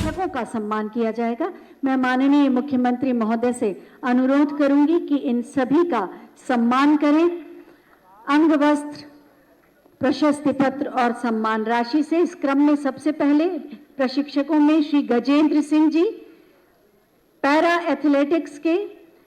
शिक्षकों का सम्मान किया जाएगा। मैं माननीय मुख्यमंत्री महोदय से अनुरोध करूंगी कि इन सभी का सम्मान करें। अंग वस्त्र, प्रशस्ति पत्र और सम्मान राशि से इस क्रम में सबसे पहले प्रशिक्षकों में श्री गजेंद्र सिंह जी पैरा एथलेटिक्स के,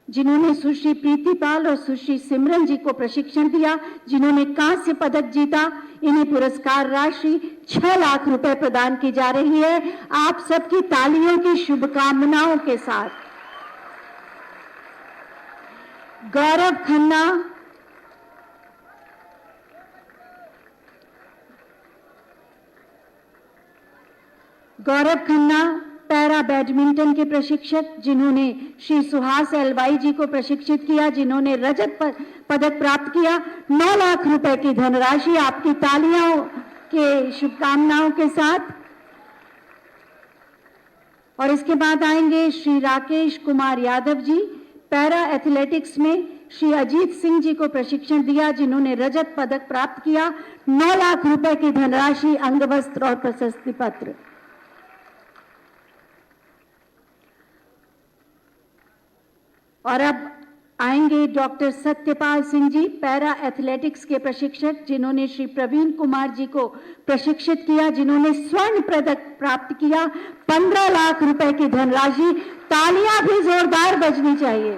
जिन्होंने सुश्री प्रीति पाल और सुश्री सिमरन जी को प्रशिक्षण दिया, जिन्होंने कांस्य पदक जीता। इन्हें पुरस्कार राशि 6 लाख रुपए प्रदान की जा रही है। आप सबकी तालियों की शुभकामनाओं के साथ गौरव खन्ना पैरा बैडमिंटन के प्रशिक्षक, जिन्होंने श्री सुहास एलवाई जी को प्रशिक्षित किया, जिन्होंने रजत पदक प्राप्त किया। 9 लाख रुपए की धनराशि आपकी तालियों के शुभकामनाओं के साथ। और इसके बाद आएंगे श्री राकेश कुमार यादव जी, पैरा एथलेटिक्स में श्री अजीत सिंह जी को प्रशिक्षण दिया, जिन्होंने रजत पदक प्राप्त किया। 9 लाख रुपए की धनराशि, अंगवस्त्र और प्रशस्ति पत्र। और अब आएंगे doctor Satyapal Singh ji, para athletics के प्रशिक्षक, जिन्होंने श्री प्रवीण कुमार जी को प्रशिक्षित किया, जिन्होंने स्वर्ण पदक प्राप्त किया। 15 लाख रुपए की धनराशि। तालियां भी जोरदार बजनी चाहिए।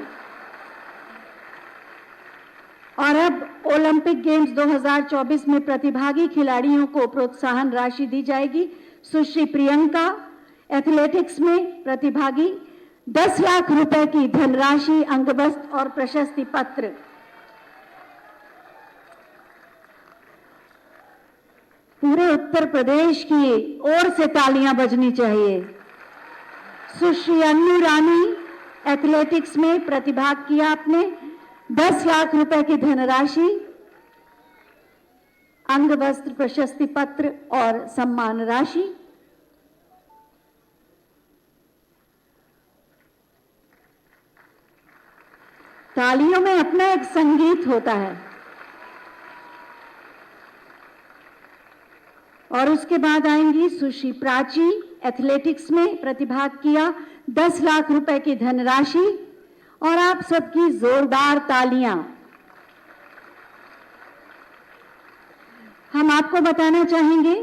और अब ओलंपिक गेम्स 2024 में प्रतिभागी खिलाड़ियों को प्रोत्साहन राशि दी जाएगी। सुश्री प्रियंका एथलेटिक्स में प्रतिभागी 10 लाख रुपए की धनराशि, अंगवस्त्र और प्रशस्ति पत्र। पूरे उत्तर प्रदेश की ओर से तालियां बजनी चाहिए। सुश्री अन्नू रानी एथलेटिक्स में प्रतिभाग किया आपने, 10 लाख रुपए की धनराशि, अंगवस्त्र, प्रशस्ति पत्र और सम्मान राशि। तालियों में अपना एक संगीत होता है। और उसके बाद आएंगी सुश्री प्राची एथलेटिक्स में प्रतिभाग किया, 10 लाख रुपए की धनराशि। और आप सबकी जोरदार तालियां। हम आपको बताना चाहेंगे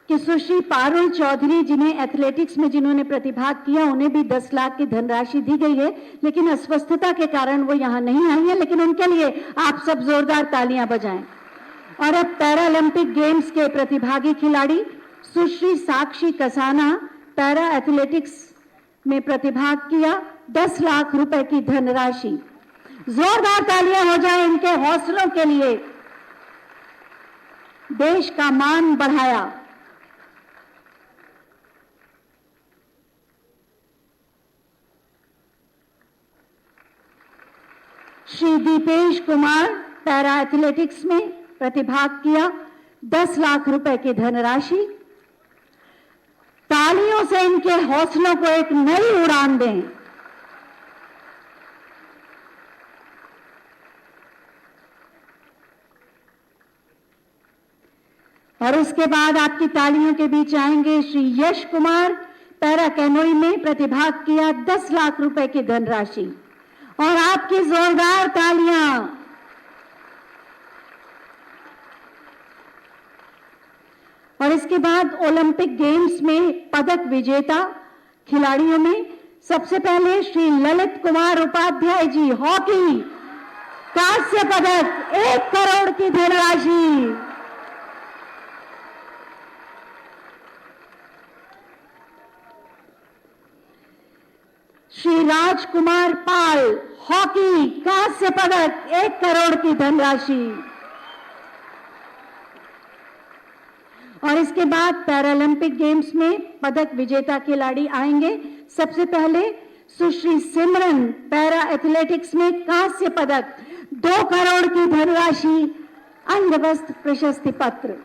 कि सुश्री पारुल चौधरी, जिन्हें एथलेटिक्स में जिन्होंने प्रतिभाग किया, उन्हें भी 10 लाख की धनराशि दी गई है, लेकिन अस्वस्थता के कारण वो यहां नहीं आई है, लेकिन उनके लिए आप सब जोरदार तालियां बजाएं। और अब पैरालंपिक गेम्स के प्रतिभागी खिलाड़ी सुश्री साक्षी कसाना, पैरा एथलेटिक्स में प्रतिभाग किया, 10 लाख रुपए की धनराशि। जोरदार तालियां हो जाए इनके हौसलों के लिए। देश का मान बढ़ाया। श्री दीपेश कुमार पैरा एथलेटिक्स में प्रतिभाग किया, 10 लाख रुपए की धनराशि। तालियों से इनके हौसलों को एक नई उड़ान दें। और उसके बाद आपकी तालियों के बीच आएंगे श्री यश कुमार, पैरा कैनोई में प्रतिभाग किया, 10 लाख रुपए की धनराशि। और आपकी जोरदार तालियां। और इसके बाद ओलंपिक गेम्स में पदक विजेता खिलाड़ियों में सबसे पहले श्री ललित कुमार उपाध्याय जी, हॉकी, कांस्य पदक, 1 करोड़ की धनराशि। श्री राजकुमार पाल, हॉकी, कांस्य पदक, 1 करोड़ की धनराशि। और इसके बाद पैरालंपिक गेम्स में पदक विजेता खिलाड़ी आएंगे। सबसे पहले सुश्री सिमरन, पैरा एथलेटिक्स में कांस्य पदक, 2 करोड़ की धनराशि, अंगवस्त्र, प्रशस्ति पत्र।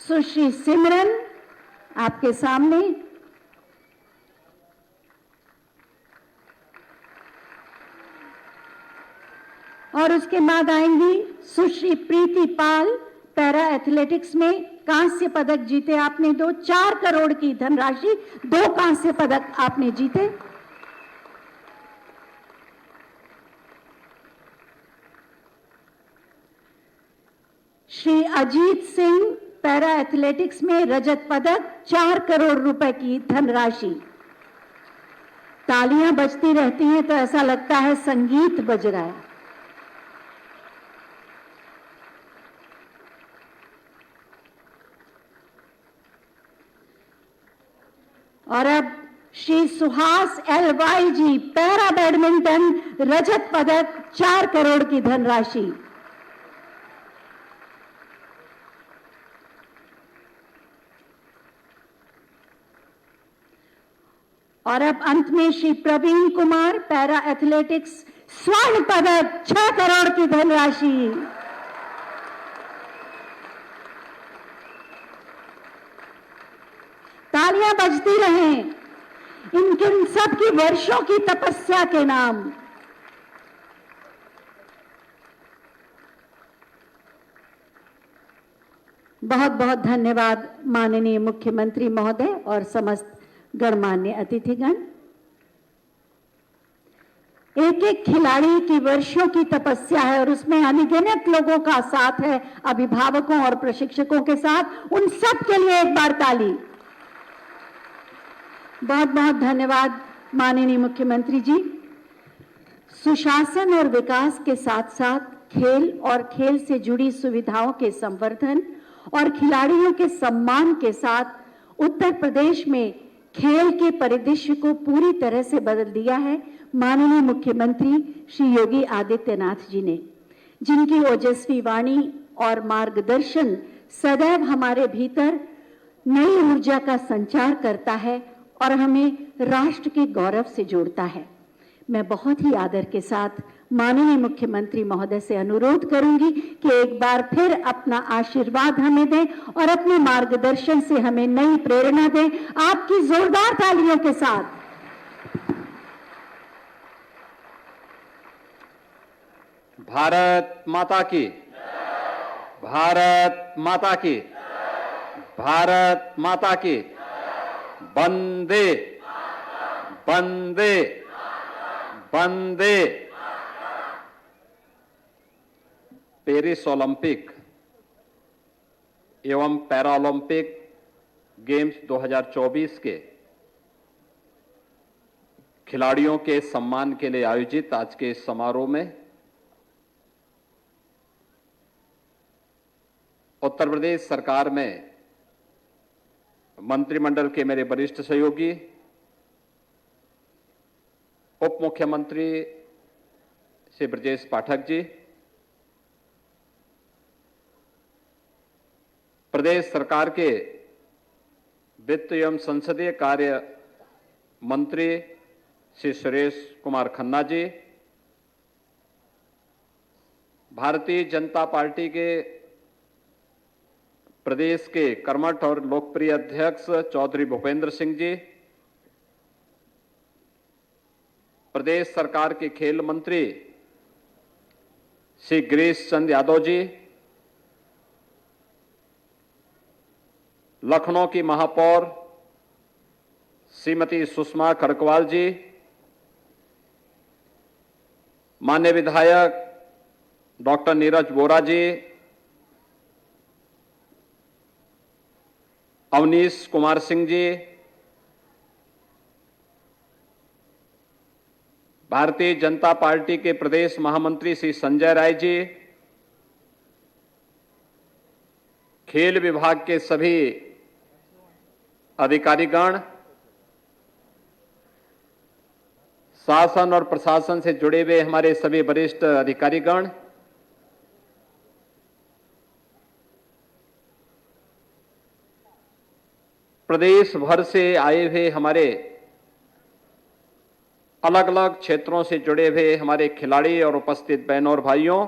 सुश्री सिमरन आपके सामने। और उसके बाद आएंगी सुश्री प्रीति पाल, पैरा एथलेटिक्स में कांस्य पदक जीते आपने 4 करोड़ की धनराशि, 2 कांस्य पदक आपने जीते। श्री अजीत सिंह, पैरा एथलेटिक्स में रजत पदक, 4 करोड़ रुपए की धनराशि। तालियां बजती रहती हैं तो ऐसा लगता है संगीत बज रहा है। और अब श्री सुहास एलवाई जी, पैरा बैडमिंटन, रजत पदक, 4 करोड़ की धनराशि। और अब अंत में श्री प्रवीण कुमार, पैरा एथलेटिक्स, स्वर्ण पदक, 6 करोड़ की धनराशि। तालियां बजती रहें इन सब की वर्षों की तपस्या के नाम। बहुत बहुत धन्यवाद माननीय मुख्यमंत्री महोदय और समस्त गणमान्य अतिथिगण। एक एक खिलाड़ी की वर्षों की तपस्या है और उसमें अनगिनत लोगों का साथ है, अभिभावकों और प्रशिक्षकों के साथ। उन सब के लिए एक बार ताली। बहुत बहुत धन्यवाद माननीय मुख्यमंत्री जी। सुशासन और विकास के साथ साथ खेल और खेल से जुड़ी सुविधाओं के संवर्धन और खिलाड़ियों के सम्मान के साथ उत्तर प्रदेश में खेल के परिदृश्य को पूरी तरह से बदल दिया है माननीय मुख्यमंत्री श्री योगी आदित्यनाथ जी ने, जिनकी ओजस्वी वाणी और मार्गदर्शन सदैव हमारे भीतर नई ऊर्जा का संचार करता है और हमें राष्ट्र के गौरव से जोड़ता है। मैं बहुत ही आदर के साथ माननीय मुख्यमंत्री महोदय से अनुरोध करूंगी कि एक बार फिर अपना आशीर्वाद हमें दें और अपने मार्गदर्शन से हमें नई प्रेरणा दें। आपकी जोरदार तालियों के साथ। भारत माता की, भारत माता की, भारत माता की। वंदे वंदे वंदे। पेरिस ओलंपिक एवं पैरालंपिक गेम्स 2024 के खिलाड़ियों के सम्मान के लिए आयोजित आज के इस समारोह में उत्तर प्रदेश सरकार में मंत्रिमंडल के मेरे वरिष्ठ सहयोगी, उप मुख्यमंत्री श्री ब्रजेश पाठक जी, प्रदेश सरकार के वित्त एवं संसदीय कार्य मंत्री श्री सुरेश कुमार खन्ना जी, भारतीय जनता पार्टी के प्रदेश के कर्मठ और लोकप्रिय अध्यक्ष चौधरी भूपेंद्र सिंह जी, प्रदेश सरकार के खेल मंत्री श्री गिरीश चंद यादव जी, लखनऊ की महापौर श्रीमती सुषमा खड़गवाल जी, माननीय विधायक डॉक्टर नीरज वोरा जी, अवनीश कुमार सिंह जी, भारतीय जनता पार्टी के प्रदेश महामंत्री श्री संजय राय जी, खेल विभाग के सभी अधिकारीगण, शासन और प्रशासन से जुड़े हुए हमारे सभी वरिष्ठ अधिकारीगण, प्रदेश भर से आए हुए हमारे अलग अलग क्षेत्रों से जुड़े हुए हमारे खिलाड़ी और उपस्थित बहनों और भाइयों,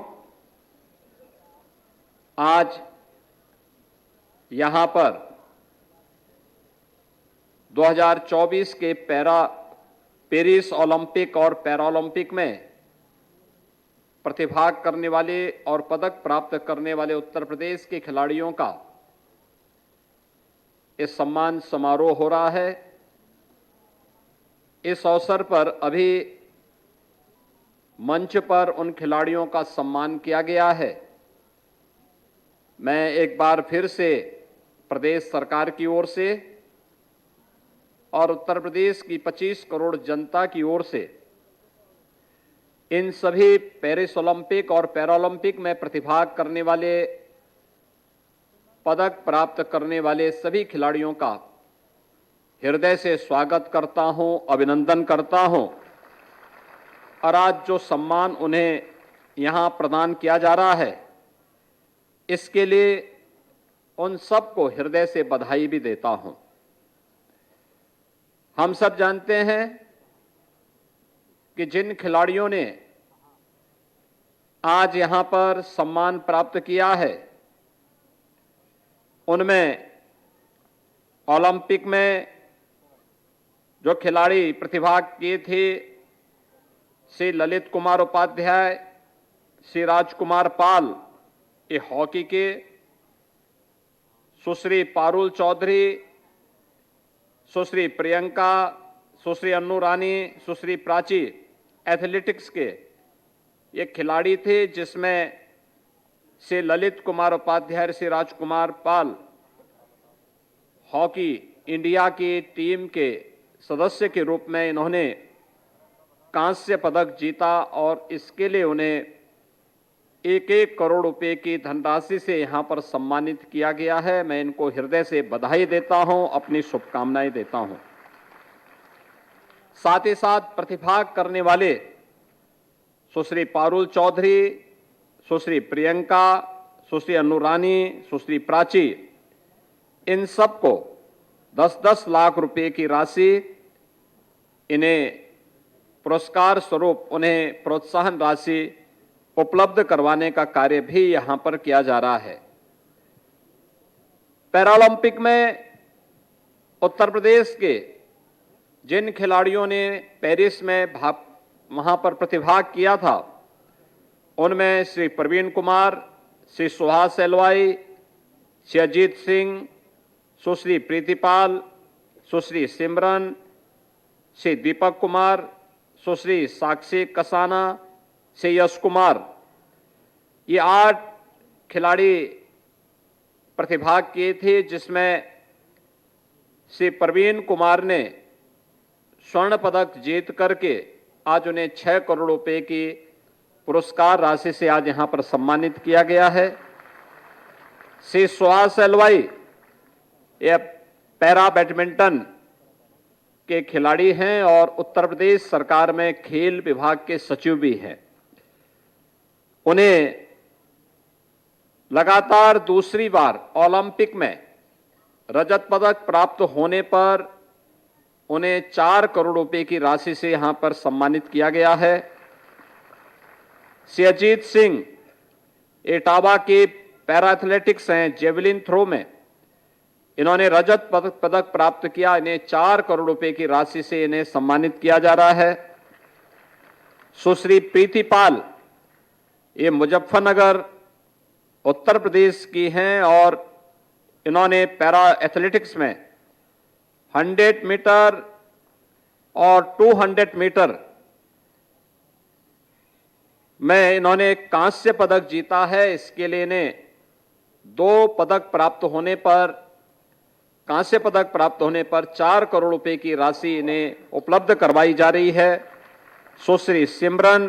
आज यहां पर 2024 के पेरिस ओलंपिक और पैरालंपिक में प्रतिभाग करने वाले और पदक प्राप्त करने वाले उत्तर प्रदेश के खिलाड़ियों का इस सम्मान समारोह हो रहा है। इस अवसर पर अभी मंच पर उन खिलाड़ियों का सम्मान किया गया है। मैं एक बार फिर से प्रदेश सरकार की ओर से और उत्तर प्रदेश की 25 करोड़ जनता की ओर से इन सभी पेरिस ओलंपिक और पैरालंपिक में प्रतिभाग करने वाले, पदक प्राप्त करने वाले सभी खिलाड़ियों का हृदय से स्वागत करता हूं, अभिनंदन करता हूं। और आज जो सम्मान उन्हें यहां प्रदान किया जा रहा है, इसके लिए उन सबको हृदय से बधाई भी देता हूं। हम सब जानते हैं कि जिन खिलाड़ियों ने आज यहां पर सम्मान प्राप्त किया है, उनमें ओलंपिक में जो खिलाड़ी प्रतिभाग किए थे, श्री ललित कुमार उपाध्याय, श्री राजकुमार पाल ये हॉकी के, सुश्री पारुल चौधरी, सुश्री प्रियंका, सुश्री अन्नू रानी, सुश्री प्राची एथलेटिक्स के ये खिलाड़ी थे, जिसमें श्री ललित कुमार उपाध्याय, श्री राजकुमार पाल हॉकी इंडिया की टीम के सदस्य के रूप में इन्होंने कांस्य पदक जीता और इसके लिए उन्हें 1-1 करोड़ रुपए की धनराशि से यहां पर सम्मानित किया गया है। मैं इनको हृदय से बधाई देता हूं, अपनी शुभकामनाएं देता हूं। साथ ही साथ प्रतिभाग करने वाले सुश्री पारुल चौधरी, सुश्री प्रियंका, सुश्री अन्नू रानी, सुश्री प्राची, इन सबको 10-10 लाख रुपए की राशि इन्हें पुरस्कार स्वरूप उन्हें प्रोत्साहन राशि उपलब्ध करवाने का कार्य भी यहां पर किया जा रहा है। पैरालंपिक में उत्तर प्रदेश के जिन खिलाड़ियों ने पेरिस में वहां पर प्रतिभाग किया था, उनमें श्री प्रवीण कुमार, श्री सुहास एलवाई, श्री अजीत सिंह, सुश्री प्रीतिपाल, सुश्री सिमरन, श्री दीपक कुमार, सुश्री साक्षी कसाना, श्री यश कुमार, ये 8 खिलाड़ी प्रतिभाग किए थे, जिसमें श्री प्रवीण कुमार ने स्वर्ण पदक जीत करके आज उन्हें 6 करोड़ रुपए की पुरस्कार राशि से आज यहां पर सम्मानित किया गया है। श्री सुहास एलवाई ये पैरा बैडमिंटन के खिलाड़ी हैं और उत्तर प्रदेश सरकार में खेल विभाग के सचिव भी हैं। उन्हें लगातार दूसरी बार ओलंपिक में रजत पदक प्राप्त होने पर उन्हें 4 करोड़ रुपए की राशि से यहां पर सम्मानित किया गया है। श्री अजीत सिंह इटावा के पैरा एथलेटिक्स हैं, जेवलिन थ्रो में इन्होंने रजत पदक प्राप्त किया। इन्हें 4 करोड़ रुपए की राशि से इन्हें सम्मानित किया जा रहा है। सुश्री प्रीतिपाल ये मुजफ्फरनगर उत्तर प्रदेश की हैं और इन्होंने पैरा एथलेटिक्स में 100 मीटर और 200 मीटर में इन्होंने कांस्य पदक जीता है। इसके लिए इन्हें 2 पदक प्राप्त होने पर, कांस्य पदक प्राप्त होने पर 4 करोड़ रुपए की राशि इन्हें उपलब्ध करवाई जा रही है। सुश्री सिमरन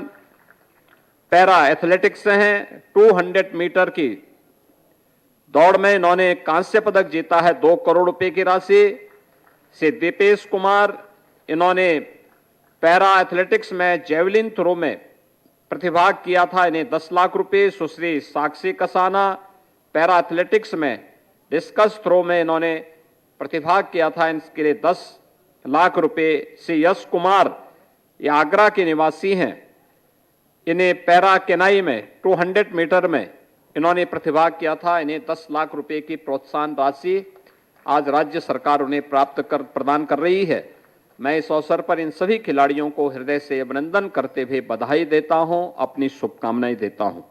पैरा एथलेटिक्स हैं, 200 मीटर की दौड़ में इन्होंने कांस्य पदक जीता है, 2 करोड़ रुपए की राशि से। दीपेश कुमार इन्होंने पैरा एथलेटिक्स में जेवलिन थ्रो में प्रतिभाग किया था, इन्हें 10 लाख रुपए। सुश्री साक्षी कसाना पैरा एथलेटिक्स में डिस्कस थ्रो में इन्होंने प्रतिभाग किया था, इसके लिए 10 लाख रुपए। से यश कुमार ये आगरा के निवासी हैं, इन्हें पैरा केनाई में 200 मीटर में इन्होंने प्रतिभाग किया था, इन्हें 10 लाख रुपए की प्रोत्साहन राशि आज राज्य सरकार उन्हें प्रदान कर रही है। मैं इस अवसर पर इन सभी खिलाड़ियों को हृदय से अभिनंदन करते हुए बधाई देता हूं, अपनी शुभकामनाएं देता हूं।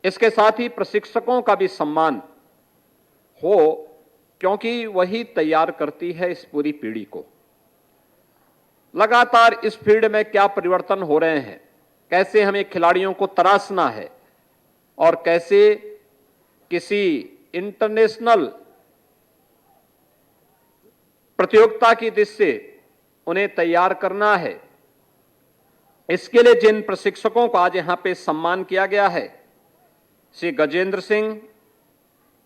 इसके साथ ही प्रशिक्षकों का भी सम्मान हो, क्योंकि वही तैयार करती है इस पूरी पीढ़ी को। लगातार इस फील्ड में क्या परिवर्तन हो रहे हैं, कैसे हमें खिलाड़ियों को तराशना है और कैसे किसी इंटरनेशनल प्रतियोगिता की दृष्टि से उन्हें तैयार करना है, इसके लिए जिन प्रशिक्षकों को आज यहां पे सम्मान किया गया है, श्री गजेंद्र सिंह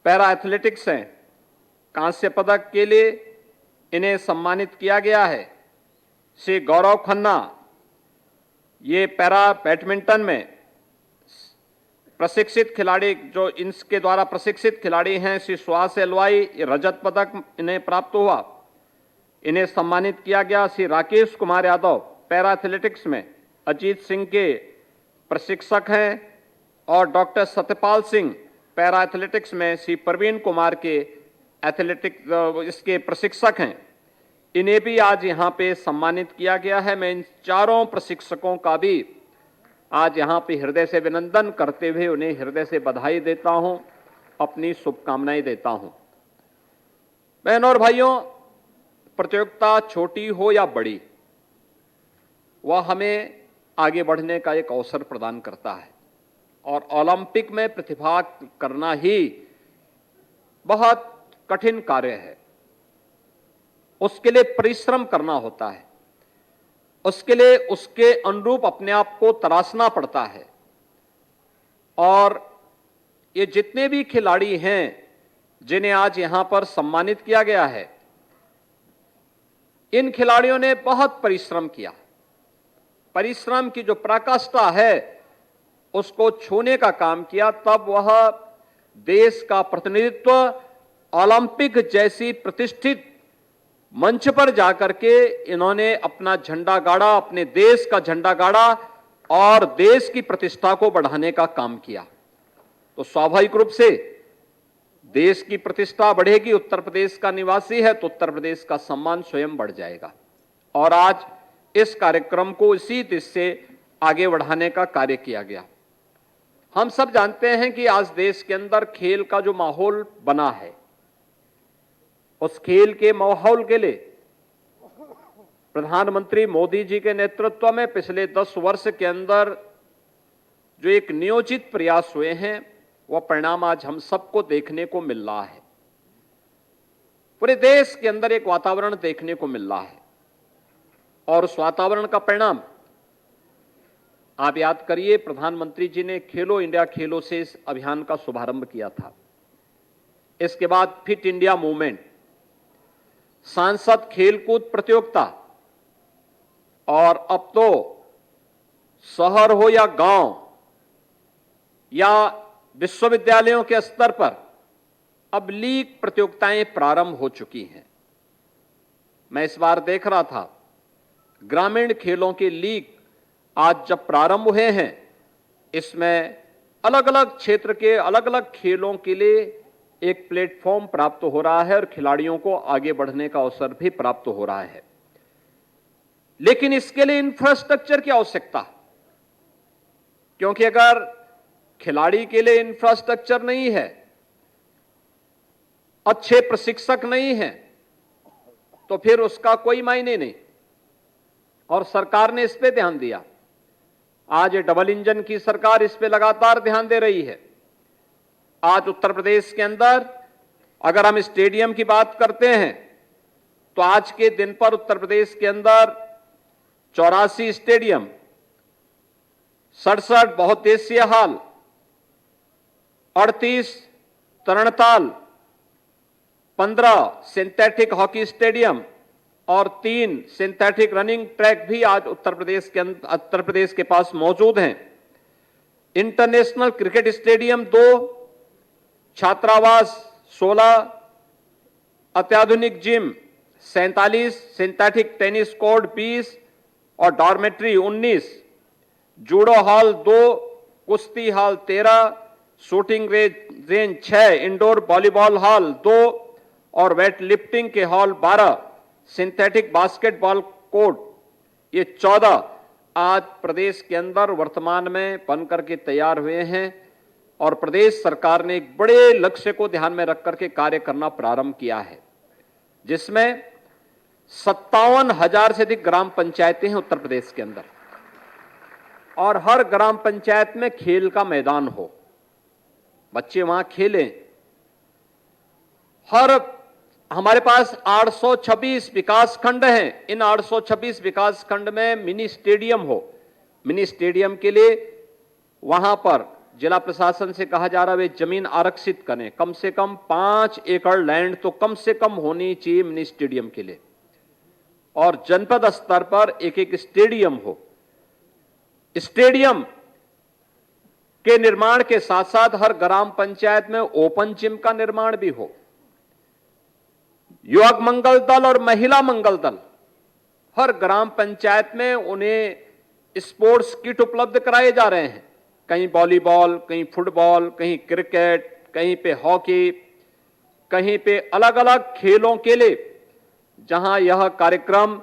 पैरा एथलेटिक्स हैं, कांस्य पदक के लिए इन्हें सम्मानित किया गया है। श्री गौरव खन्ना ये पैरा बैडमिंटन में प्रशिक्षित खिलाड़ी, जो इनके द्वारा प्रशिक्षित खिलाड़ी हैं, श्री सुहास एलवाई, रजत पदक इन्हें प्राप्त हुआ, इन्हें सम्मानित किया गया। श्री राकेश कुमार यादव पैरा एथलेटिक्स में अजीत सिंह के प्रशिक्षक हैं और doctor Satyapal Singh para athletics में श्री प्रवीण कुमार के एथलेटिक्स इसके प्रशिक्षक हैं, इन्हें भी आज यहां पे सम्मानित किया गया है। मैं इन चारों प्रशिक्षकों का भी आज यहां पे हृदय से अभिनंदन करते हुए उन्हें हृदय से बधाई देता हूं, अपनी शुभकामनाएं देता हूं। बहनों और भाइयों, प्रतियोगिता छोटी हो या बड़ी, वह हमें आगे बढ़ने का एक अवसर प्रदान करता है और ओलंपिक में प्रतिभाग करना ही बहुत कठिन कार्य है। उसके लिए परिश्रम करना होता है, उसके लिए उसके अनुरूप अपने आप को तराशना पड़ता है। और ये जितने भी खिलाड़ी हैं जिन्हें आज यहां पर सम्मानित किया गया है, इन खिलाड़ियों ने बहुत परिश्रम किया। परिश्रम की जो पराकाष्ठा है उसको छूने का काम किया, तब वह देश का प्रतिनिधित्व ओलंपिक जैसी प्रतिष्ठित मंच पर जाकर के इन्होंने अपना झंडा गाड़ा, अपने देश का झंडा गाड़ा और देश की प्रतिष्ठा को बढ़ाने का काम किया। तो स्वाभाविक रूप से देश की प्रतिष्ठा बढ़ेगी। उत्तर प्रदेश का निवासी है तो उत्तर प्रदेश का सम्मान स्वयं बढ़ जाएगा। और आज इस कार्यक्रम को इसी दिशा से आगे बढ़ाने का कार्य किया गया। हम सब जानते हैं कि आज देश के अंदर खेल का जो माहौल बना है, उस खेल के माहौल के लिए प्रधानमंत्री मोदी जी के नेतृत्व में पिछले 10 वर्ष के अंदर जो एक नियोजित प्रयास हुए हैं, वह परिणाम आज हम सबको देखने को मिल रहा है। पूरे देश के अंदर एक वातावरण देखने को मिल रहा है और उस वातावरण का परिणाम आप याद करिए, प्रधानमंत्री जी ने खेलो इंडिया खेलो से इस अभियान का शुभारंभ किया था। इसके बाद फिट इंडिया मूवमेंट, सांसद खेलकूद प्रतियोगिता, और अब तो शहर हो या गांव या विश्वविद्यालयों के स्तर पर अब लीग प्रतियोगिताएं प्रारंभ हो चुकी हैं। मैं इस बार देख रहा था, ग्रामीण खेलों के लीग आज जब प्रारंभ हुए हैं, इसमें अलग अलग क्षेत्र के अलग अलग खेलों के लिए एक प्लेटफॉर्म प्राप्त हो रहा है और खिलाड़ियों को आगे बढ़ने का अवसर भी प्राप्त हो रहा है। लेकिन इसके लिए इंफ्रास्ट्रक्चर की आवश्यकता, क्योंकि अगर खिलाड़ी के लिए इंफ्रास्ट्रक्चर नहीं है, अच्छे प्रशिक्षक नहीं है, तो फिर उसका कोई मायने नहीं। और सरकार ने इस पे ध्यान दिया। आज डबल इंजन की सरकार इस पे लगातार ध्यान दे रही है। आज उत्तर प्रदेश के अंदर अगर हम स्टेडियम की बात करते हैं तो आज के दिन पर उत्तर प्रदेश के अंदर 84 स्टेडियम, 67 बहुउद्देशीय हॉल, 38 तरणताल, 15 सिंथेटिक हॉकी स्टेडियम और 3 सिंथेटिक रनिंग ट्रैक भी आज उत्तर प्रदेश के पास मौजूद हैं। इंटरनेशनल क्रिकेट स्टेडियम 2, छात्रावास 16, अत्याधुनिक जिम 47, सिंथेटिक टेनिस कोर्ट 20 और डॉर्मेट्री 19, जूडो हॉल 2, कुश्ती hall 13, shooting range 6, indoor volleyball hall 2 और वेट लिफ्टिंग के हॉल 12, सिंथेटिक बास्केटबॉल कोर्ट, ये 14 आज प्रदेश के अंदर वर्तमान में बन करके तैयार हुए हैं और प्रदेश सरकार ने एक बड़े लक्ष्य को ध्यान में रख करके कार्य करना प्रारंभ किया है, जिसमें 57,000 से अधिक ग्राम पंचायतें हैं उत्तर प्रदेश के अंदर और हर ग्राम पंचायत में खेल का मैदान हो, बच्चे वहां खेलें। हमारे पास 826 विकास खंड हैं। इन 826 विकास खंड में मिनी स्टेडियम हो। मिनी स्टेडियम के लिए वहां पर जिला प्रशासन से कहा जा रहा है वे जमीन आरक्षित करें, कम से कम 5 एकड़ लैंड तो कम से कम होनी चाहिए मिनी स्टेडियम के लिए, और जनपद स्तर पर एक एक स्टेडियम हो। स्टेडियम के निर्माण के साथ साथ हर ग्राम पंचायत में ओपन जिम का निर्माण भी हो। युवक मंगल दल और महिला मंगल दल, हर ग्राम पंचायत में उन्हें स्पोर्ट्स किट उपलब्ध कराए जा रहे हैं। कहीं वॉलीबॉल, कहीं फुटबॉल, कहीं क्रिकेट, कहीं पे हॉकी, कहीं पे अलग अलग खेलों के लिए जहां यह कार्यक्रम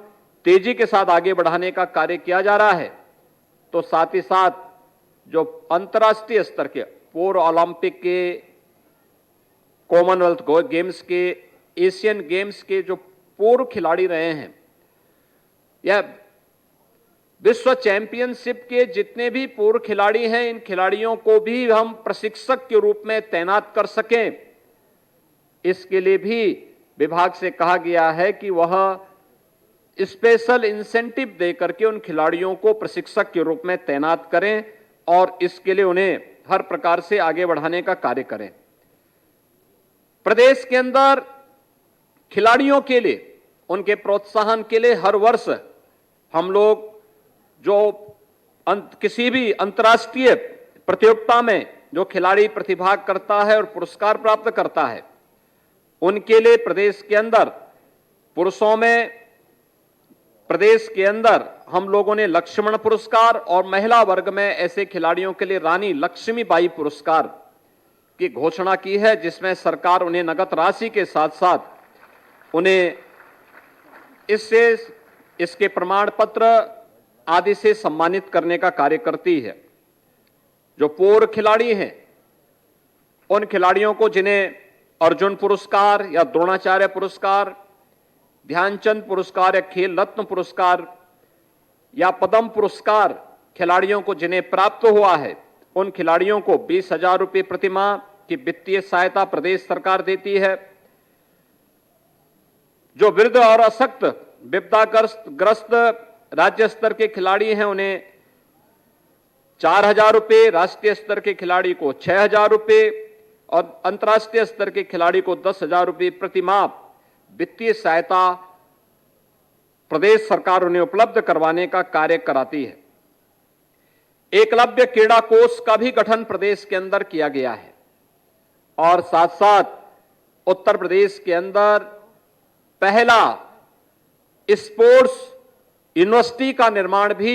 तेजी के साथ आगे बढ़ाने का कार्य किया जा रहा है, तो साथ ही साथ जो अंतर्राष्ट्रीय स्तर के पूर्व ओलंपिक के, कॉमनवेल्थ गेम्स के, एशियन गेम्स के जो पूर्व खिलाड़ी रहे हैं या विश्व चैंपियनशिप के जितने भी पूर्व खिलाड़ी हैं, इन खिलाड़ियों को भी हम प्रशिक्षक के रूप में तैनात कर सकें, इसके लिए भी विभाग से कहा गया है कि वह स्पेशल इंसेंटिव देकर के उन खिलाड़ियों को प्रशिक्षक के रूप में तैनात करें और इसके लिए उन्हें हर प्रकार से आगे बढ़ाने का कार्य करें। प्रदेश के अंदर खिलाड़ियों के लिए, उनके प्रोत्साहन के लिए हर वर्ष हम लोग जो किसी भी अंतर्राष्ट्रीय प्रतियोगिता में जो खिलाड़ी प्रतिभाग करता है और पुरस्कार प्राप्त करता है, उनके लिए प्रदेश के अंदर पुरुषों में प्रदेश के अंदर हम लोगों ने लक्ष्मण पुरस्कार और महिला वर्ग में ऐसे खिलाड़ियों के लिए रानी लक्ष्मीबाई पुरस्कार की घोषणा की है, जिसमें सरकार उन्हें नगद राशि के साथ साथ उन्हें इसके प्रमाण पत्र आदि से सम्मानित करने का कार्य करती है। जो पूर्व खिलाड़ी हैं, उन खिलाड़ियों को जिन्हें अर्जुन पुरस्कार या द्रोणाचार्य पुरस्कार, ध्यानचंद पुरस्कार या खेल रत्न पुरस्कार या पद्म पुरस्कार खिलाड़ियों को जिन्हें प्राप्त हुआ है, उन खिलाड़ियों को 20,000 रुपये प्रतिमाह की वित्तीय सहायता प्रदेश सरकार देती है। जो वृद्ध और अशक्त विपदाग्रस्त राज्य स्तर के खिलाड़ी हैं, उन्हें 4,000 रुपये, राष्ट्रीय स्तर के खिलाड़ी को 6,000 रुपये और अंतर्राष्ट्रीय स्तर के खिलाड़ी को 10,000 रुपये प्रतिमाह वित्तीय सहायता प्रदेश सरकार उन्हें उपलब्ध करवाने का कार्य कराती है। एकलव्य क्रीड़ा कोष का भी गठन प्रदेश के अंदर किया गया है और साथ साथ उत्तर प्रदेश के अंदर पहला स्पोर्ट्स यूनिवर्सिटी का निर्माण भी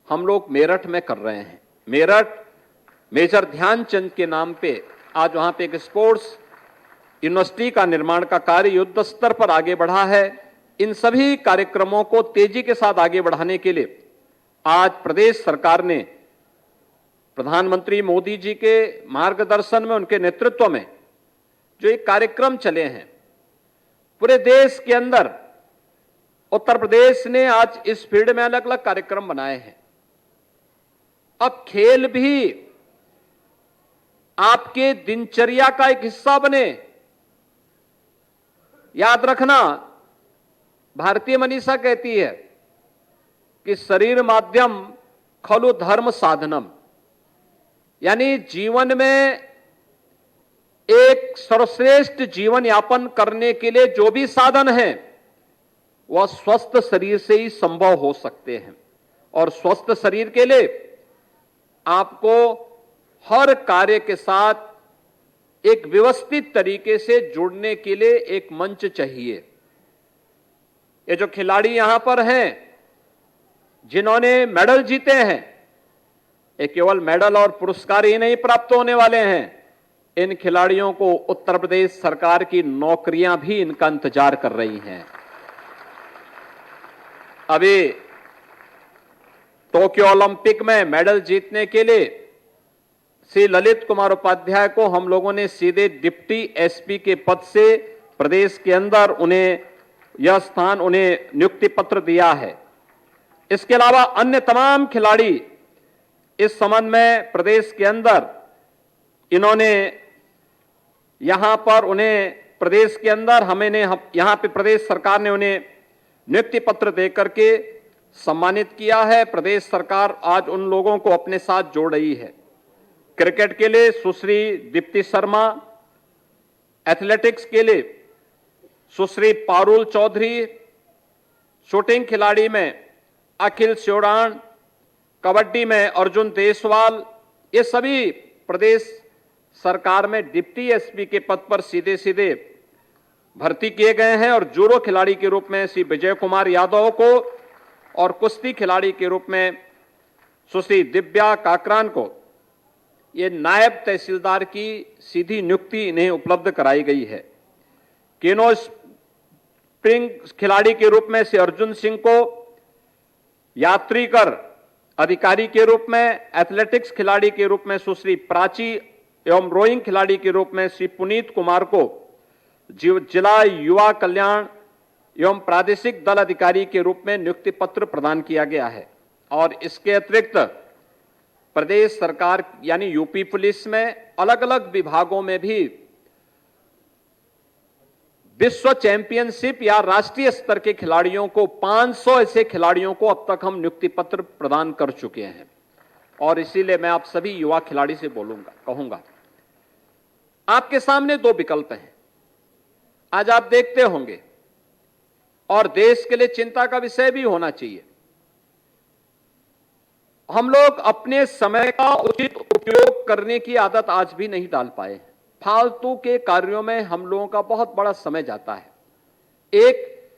हम लोग मेरठ में कर रहे हैं। मेरठ मेजर ध्यानचंद के नाम पे आज वहां पे एक स्पोर्ट्स यूनिवर्सिटी का निर्माण का कार्य युद्ध स्तर पर आगे बढ़ा है। इन सभी कार्यक्रमों को तेजी के साथ आगे बढ़ाने के लिए आज प्रदेश सरकार ने प्रधानमंत्री मोदी जी के मार्गदर्शन में, उनके नेतृत्व में जो एक कार्यक्रम चले हैं पूरे देश के अंदर, उत्तर प्रदेश ने आज इस फील्ड में अलग अलग कार्यक्रम बनाए हैं। अब खेल भी आपके दिनचर्या का एक हिस्सा बने। याद रखना, भारतीय मनीषा कहती है कि शरीर माध्यम खलु धर्म साधनम, यानी जीवन में एक सर्वश्रेष्ठ जीवन यापन करने के लिए जो भी साधन है वह स्वस्थ शरीर से ही संभव हो सकते हैं। और स्वस्थ शरीर के लिए आपको हर कार्य के साथ एक व्यवस्थित तरीके से जुड़ने के लिए एक मंच चाहिए। ये जो खिलाड़ी यहां पर हैं जिन्होंने मेडल जीते हैं, ये केवल मेडल और पुरस्कार ही नहीं प्राप्त होने वाले हैं, इन खिलाड़ियों को उत्तर प्रदेश सरकार की नौकरियां भी इनका इंतजार कर रही हैं। अभी टोक्यो ओलंपिक में मेडल जीतने के लिए श्री ललित कुमार उपाध्याय को हम लोगों ने सीधे डिप्टी एसपी के पद से प्रदेश के अंदर उन्हें यह स्थान, उन्हें नियुक्ति पत्र दिया है। इसके अलावा अन्य तमाम खिलाड़ी इस संबंध में प्रदेश के अंदर इन्होंने यहां पर उन्हें प्रदेश के अंदर यहां पे प्रदेश सरकार ने उन्हें नियुक्ति पत्र देकर के सम्मानित किया है। प्रदेश सरकार आज उन लोगों को अपने साथ जोड़ रही है। क्रिकेट के लिए सुश्री दीप्ति शर्मा, एथलेटिक्स के लिए सुश्री पारुल चौधरी, शूटिंग खिलाड़ी में अखिल स्योड़ान, कबड्डी में अर्जुन देसवाल, ये सभी प्रदेश सरकार में डिप्टी एसपी के पद पर सीधे सीधे भर्ती किए गए हैं। और जूडो खिलाड़ी के रूप में श्री विजय कुमार यादव को और कुश्ती खिलाड़ी के रूप में सुश्री दिव्या काकरान को ये नायब तहसीलदार की सीधी नियुक्ति इन्हें उपलब्ध कराई गई है। केनो स्प्रिंग खिलाड़ी के रूप में श्री अर्जुन सिंह को यात्रीकर अधिकारी के रूप में, एथलेटिक्स खिलाड़ी के रूप में सुश्री प्राची एवं रोइंग खिलाड़ी के रूप में श्री पुनीत कुमार को जिला युवा कल्याण एवं प्रादेशिक दल अधिकारी के रूप में नियुक्ति पत्र प्रदान किया गया है। और इसके अतिरिक्त प्रदेश सरकार यानी यूपी पुलिस में अलग अलग विभागों में भी विश्व चैंपियनशिप या राष्ट्रीय स्तर के खिलाड़ियों को 500 ऐसे खिलाड़ियों को अब तक हम नियुक्ति पत्र प्रदान कर चुके हैं। और इसीलिए मैं आप सभी युवा खिलाड़ी से कहूंगा, आपके सामने दो विकल्प हैं। आज आप देखते होंगे और देश के लिए चिंता का विषय भी होना चाहिए, हम लोग अपने समय का उचित उपयोग करने की आदत आज भी नहीं डाल पाए। फालतू के कार्यों में हम लोगों का बहुत बड़ा समय जाता है। एक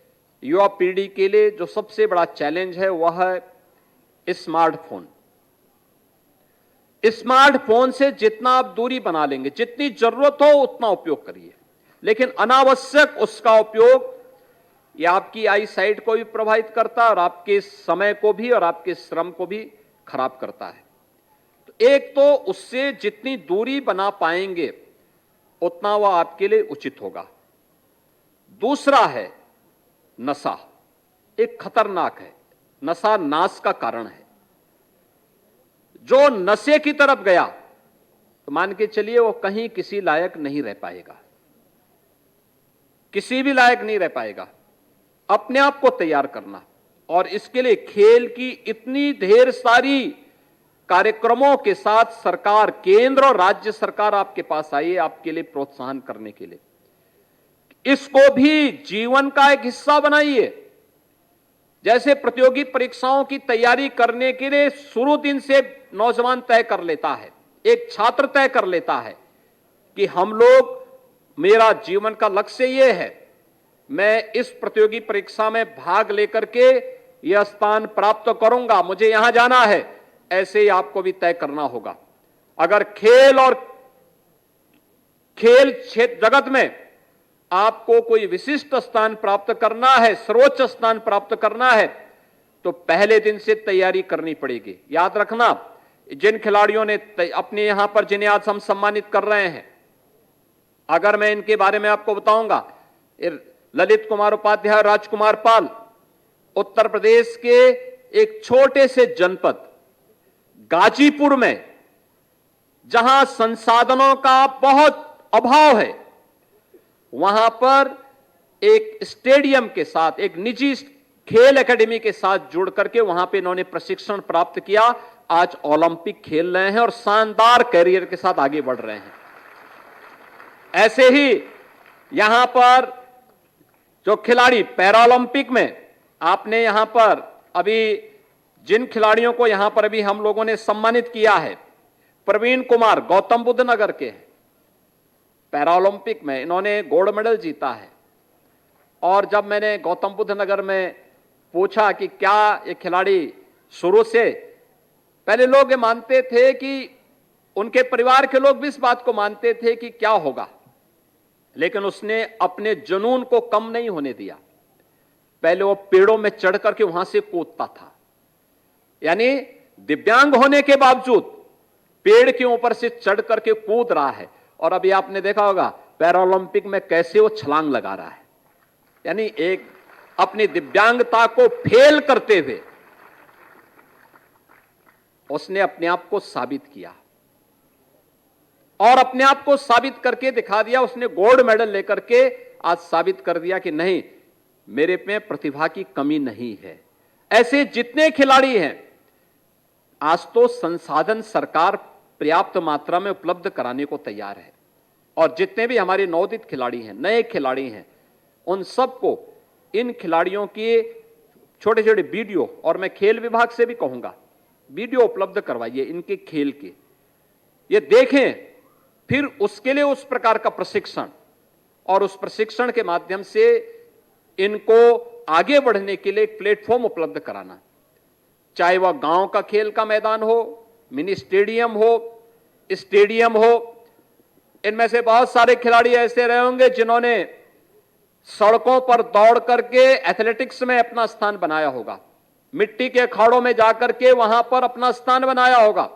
युवा पीढ़ी के लिए जो सबसे बड़ा चैलेंज है वह है स्मार्टफोन। स्मार्टफोन से जितना आप दूरी बना लेंगे, जितनी जरूरत हो उतना उपयोग करिए, लेकिन अनावश्यक उसका उपयोग यह आपकी आई साइट को भी प्रभावित करता है और आपके समय को भी और आपके श्रम को भी खराब करता है। तो एक तो उससे जितनी दूरी बना पाएंगे उतना वह आपके लिए उचित होगा। दूसरा है नशा, एक खतरनाक है। नशा नाश का कारण है। जो नशे की तरफ गया तो मान के चलिए वो कहीं किसी लायक नहीं रह पाएगा, किसी भी लायक नहीं रह पाएगा। अपने आप को तैयार करना, और इसके लिए खेल की इतनी ढेर सारी कार्यक्रमों के साथ सरकार, केंद्र और राज्य सरकार आपके पास आई है आपके लिए प्रोत्साहन करने के लिए। इसको भी जीवन का एक हिस्सा बनाइए। जैसे प्रतियोगी परीक्षाओं की तैयारी करने के लिए शुरू दिन से नौजवान तय कर लेता है, एक छात्र तय कर लेता है कि हम लोग, मेरा जीवन का लक्ष्य यह है, मैं इस प्रतियोगी परीक्षा में भाग लेकर के यह स्थान प्राप्त करूंगा, मुझे यहां जाना है। ऐसे ही आपको भी तय करना होगा। अगर खेल क्षेत्र जगत में आपको कोई विशिष्ट स्थान प्राप्त करना है, सर्वोच्च स्थान प्राप्त करना है, तो पहले दिन से तैयारी करनी पड़ेगी। याद रखना, जिन खिलाड़ियों ने अपने यहां पर जिन्हें आज हम सम्मानित कर रहे हैं, अगर मैं इनके बारे में आपको बताऊंगा, ललित कुमार उपाध्याय, राजकुमार पाल, उत्तर प्रदेश के एक छोटे से जनपद गाजीपुर में, जहां संसाधनों का बहुत अभाव है, वहां पर एक स्टेडियम के साथ, एक निजी खेल एकेडमी के साथ जुड़ करके वहां पे इन्होंने प्रशिक्षण प्राप्त किया। आज ओलंपिक खेल रहे हैं और शानदार कैरियर के साथ आगे बढ़ रहे हैं। ऐसे ही यहां पर जो खिलाड़ी पैरालंपिक में, आपने यहां पर अभी जिन खिलाड़ियों को यहां पर अभी हम लोगों ने सम्मानित किया है, प्रवीण कुमार गौतम बुद्ध नगर के हैं, पैरालंपिक में इन्होंने गोल्ड मेडल जीता है। और जब मैंने गौतम बुद्ध नगर में पूछा कि क्या ये खिलाड़ी, शुरू से पहले लोग ये मानते थे कि, उनके परिवार के लोग भी इस बात को मानते थे कि क्या होगा, लेकिन उसने अपने जुनून को कम नहीं होने दिया। पहले वो पेड़ों में चढ़ करके वहां से कूदता था। यानी दिव्यांग होने के बावजूद पेड़ के ऊपर से चढ़ करके कूद रहा है। और अभी आपने देखा होगा पैरालंपिक में कैसे वो छलांग लगा रहा है। यानी एक अपनी दिव्यांगता को फेल करते हुए उसने अपने आप को साबित किया और अपने आप को साबित करके दिखा दिया। उसने गोल्ड मेडल लेकर के आज साबित कर दिया कि नहीं, मेरे में प्रतिभा की कमी नहीं है। ऐसे जितने खिलाड़ी हैं, आज तो संसाधन सरकार पर्याप्त मात्रा में उपलब्ध कराने को तैयार है। और जितने भी हमारे नवोदित खिलाड़ी हैं, नए खिलाड़ी हैं, उन सबको इन खिलाड़ियों के छोटे छोटे वीडियो, और मैं खेल विभाग से भी कहूंगा वीडियो उपलब्ध करवाइए इनके खेल के, ये देखें, फिर उसके लिए उस प्रकार का प्रशिक्षण, और उस प्रशिक्षण के माध्यम से इनको आगे बढ़ने के लिए एक प्लेटफॉर्म उपलब्ध कराना। चाहे वह गांव का खेल का मैदान हो, मिनी स्टेडियम हो, स्टेडियम हो। इनमें से बहुत सारे खिलाड़ी ऐसे रहे होंगे जिन्होंने सड़कों पर दौड़ करके एथलेटिक्स में अपना स्थान बनाया होगा, मिट्टी के अखाड़ों में जाकर के वहां पर अपना स्थान बनाया होगा,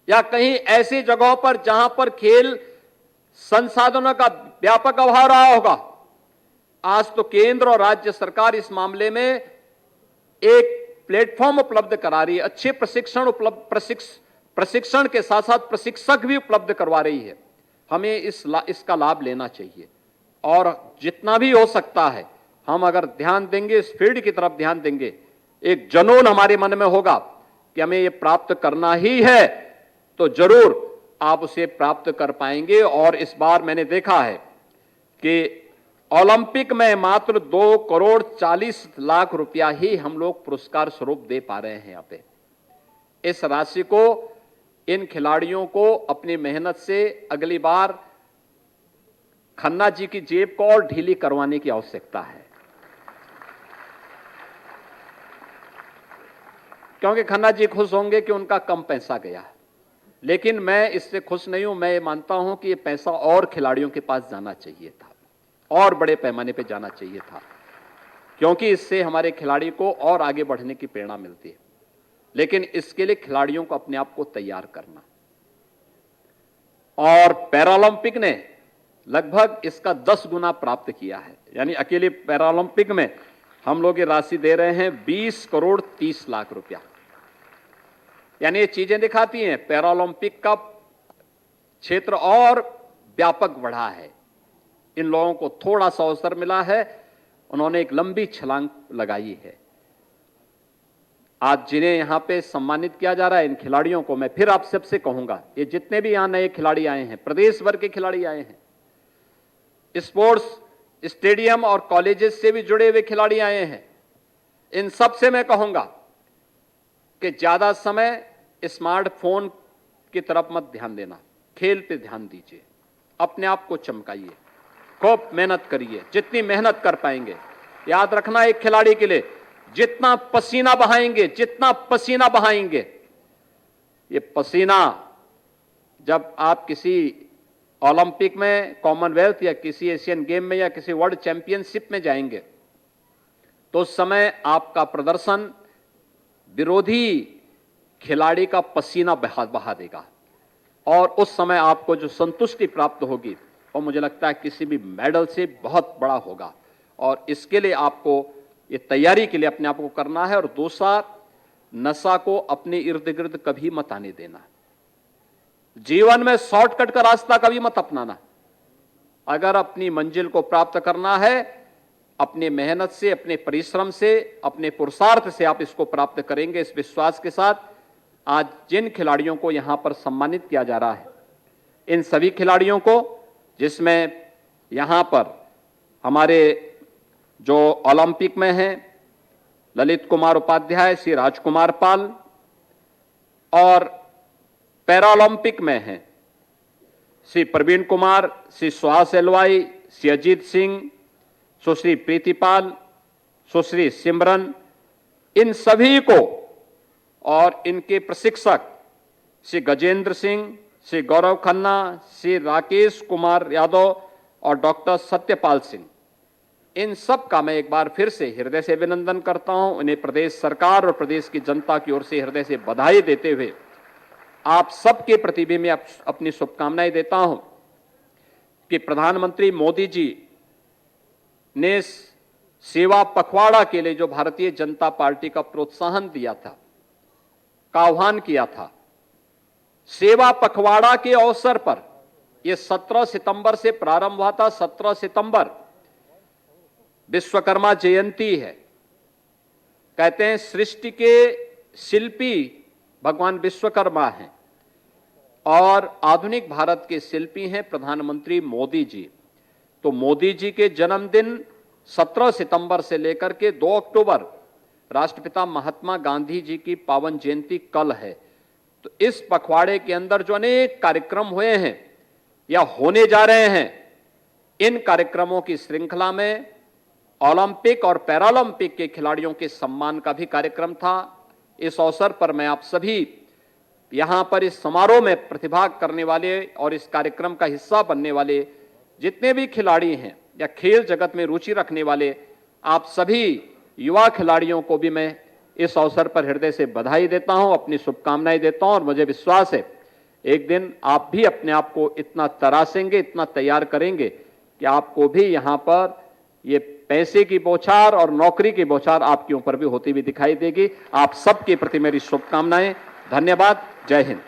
या कहीं ऐसी जगहों पर जहां पर खेल संसाधनों का व्यापक अभाव रहा होगा। आज तो केंद्र और राज्य सरकार इस मामले में एक प्लेटफॉर्म उपलब्ध करा रही है। अच्छे प्रशिक्षण के साथ साथ प्रशिक्षक भी उपलब्ध करवा रही है। हमें इसका लाभ लेना चाहिए और जितना भी हो सकता है हम अगर ध्यान देंगे, इस फील्ड की तरफ ध्यान देंगे, एक जुनून हमारे मन में होगा कि हमें यह प्राप्त करना ही है, तो जरूर आप उसे प्राप्त कर पाएंगे। और इस बार मैंने देखा है कि ओलंपिक में मात्र 2,40,00,000 रुपया ही हम लोग पुरस्कार स्वरूप दे पा रहे हैं। यहाँ पे इस राशि को इन खिलाड़ियों को अपनी मेहनत से अगली बार खन्ना जी की जेब को और ढीली करवाने की आवश्यकता है, क्योंकि खन्ना जी खुश होंगे कि उनका कम पैसा गया, लेकिन मैं इससे खुश नहीं हूं। मैं ये मानता हूं कि ये पैसा और खिलाड़ियों के पास जाना चाहिए था, और बड़े पैमाने पे जाना चाहिए था, क्योंकि इससे हमारे खिलाड़ी को और आगे बढ़ने की प्रेरणा मिलती है। लेकिन इसके लिए खिलाड़ियों को अपने आप को तैयार करना, और पैरालंपिक ने लगभग इसका 10 गुना प्राप्त किया है। यानी अकेले पैरालंपिक में हम लोग ये राशि दे रहे हैं 20,30,00,000 रुपया। यानी ये चीजें दिखाती हैं पैरालंपिक का क्षेत्र और व्यापक बढ़ा है। इन लोगों को थोड़ा सा अवसर मिला है, उन्होंने एक लंबी छलांग लगाई है। आज जिन्हें यहां पे सम्मानित किया जा रहा है, इन खिलाड़ियों को मैं फिर आप सबसे कहूंगा, ये जितने भी यहां नए खिलाड़ी आए हैं, प्रदेश भर के खिलाड़ी आए हैं, स्पोर्ट्स स्टेडियम और कॉलेजेस से भी जुड़े हुए खिलाड़ी आए हैं, इन सब से मैं कहूंगा कि ज्यादा समय स्मार्टफोन की तरफ मत ध्यान देना, खेल पे ध्यान दीजिए, अपने आप को चमकाइए, खूब मेहनत करिए, जितनी मेहनत कर पाएंगे। याद रखना, एक खिलाड़ी के लिए जितना पसीना बहाएंगे, ये पसीना जब आप किसी ओलंपिक में, कॉमनवेल्थ या किसी एशियन गेम में या किसी वर्ल्ड चैंपियनशिप में जाएंगे, तो उस समय आपका प्रदर्शन विरोधी खिलाड़ी का पसीना बहा देगा, और उस समय आपको जो संतुष्टि प्राप्त होगी वो मुझे लगता है किसी भी मेडल से बहुत बड़ा होगा। और इसके लिए आपको ये तैयारी के लिए अपने आप को करना है। और दूसरा, नशा को अपने इर्द गिर्द कभी मत आने देना। जीवन में शॉर्टकट का रास्ता कभी मत अपनाना। अगर अपनी मंजिल को प्राप्त करना है, अपने मेहनत से, अपने परिश्रम से, अपने पुरुषार्थ से आप इसको प्राप्त करेंगे। इस विश्वास के साथ आज जिन खिलाड़ियों को यहां पर सम्मानित किया जा रहा है, इन सभी खिलाड़ियों को, जिसमें यहां पर हमारे जो ओलंपिक में हैं ललित कुमार उपाध्याय, श्री राजकुमार पाल, और पैरालंपिक में हैं श्री प्रवीण कुमार, श्री सुहास एलवाई, श्री अजीत सिंह, सुश्री प्रीतिपाल, सुश्री सिमरन, इन सभी को, और इनके प्रशिक्षक श्री गजेंद्र सिंह, श्री गौरव खन्ना, श्री राकेश कुमार यादव और डॉक्टर सत्यपाल सिंह, इन सब का मैं एक बार फिर से हृदय से अभिनंदन करता हूं। उन्हें प्रदेश सरकार और प्रदेश की जनता की ओर से हृदय से बधाई देते हुए आप सबके प्रति भी मैं अपनी शुभकामनाएं देता हूं कि प्रधानमंत्री मोदी जी ने सेवा पखवाड़ा के लिए जो भारतीय जनता पार्टी का प्रोत्साहन दिया था, का आह्वान किया था, सेवा पखवाड़ा के अवसर पर यह 17 सितंबर से प्रारंभ हुआ था। 17 सितंबर विश्वकर्मा जयंती है। कहते हैं सृष्टि के शिल्पी भगवान विश्वकर्मा हैं और आधुनिक भारत के शिल्पी हैं प्रधानमंत्री मोदी जी। तो मोदी जी के जन्मदिन 17 सितंबर से लेकर के 2 अक्टूबर राष्ट्रपिता महात्मा गांधी जी की पावन जयंती कल है। तो इस पखवाड़े के अंदर जो अनेक कार्यक्रम हुए हैं या होने जा रहे हैं, इन कार्यक्रमों की श्रृंखला में ओलंपिक और पैरालंपिक के खिलाड़ियों के सम्मान का भी कार्यक्रम था। इस अवसर पर मैं आप सभी यहां पर इस समारोह में प्रतिभाग करने वाले और इस कार्यक्रम का हिस्सा बनने वाले जितने भी खिलाड़ी हैं या खेल जगत में रुचि रखने वाले आप सभी युवा खिलाड़ियों को भी मैं इस अवसर पर हृदय से बधाई देता हूं, अपनी शुभकामनाएं देता हूं। और मुझे विश्वास है एक दिन आप भी अपने आप को इतना तरासेंगे, इतना तैयार करेंगे कि आपको भी यहां पर ये पैसे की बौछार और नौकरी की बौछार आपके ऊपर भी होती हुई दिखाई देगी। आप सबके प्रति मेरी शुभकामनाएं। धन्यवाद। जय हिंद।